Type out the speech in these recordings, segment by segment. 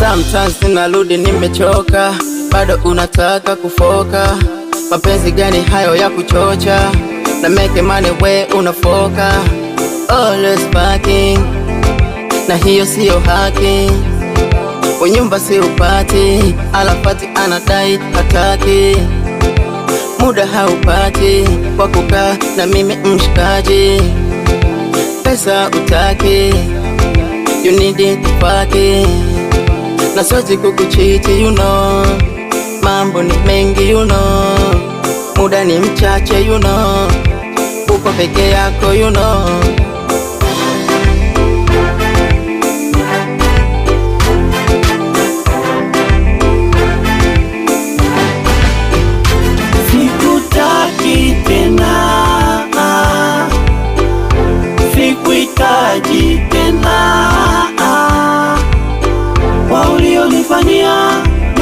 Sometimes ninarudi nimechoka, bado unataka kufoka. Mapenzi gani hayo ya kuchocha? Na make money we unafoka. Always backing, na hiyo siyo haki. Unyumba si upati, alapati anadai hataki. Muda haupati kwa kukaa na mimi mshikaji. Pesa utaki, you need it paki. Na siwezi kukuchiti you know. Mambo ni mengi you know. Muda ni mchache you know. Uko peke yako you know. Sikutaki tena, sikuhitaji tena. Kwa ulionifanyia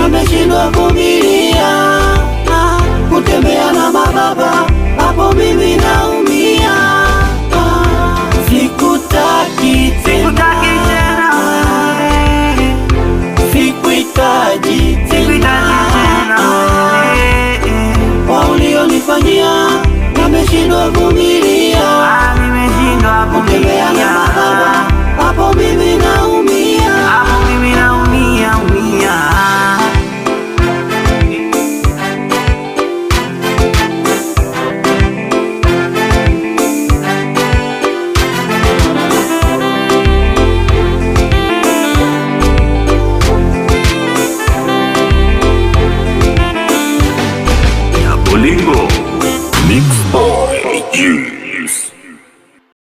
nimeshindwa kuvumilia.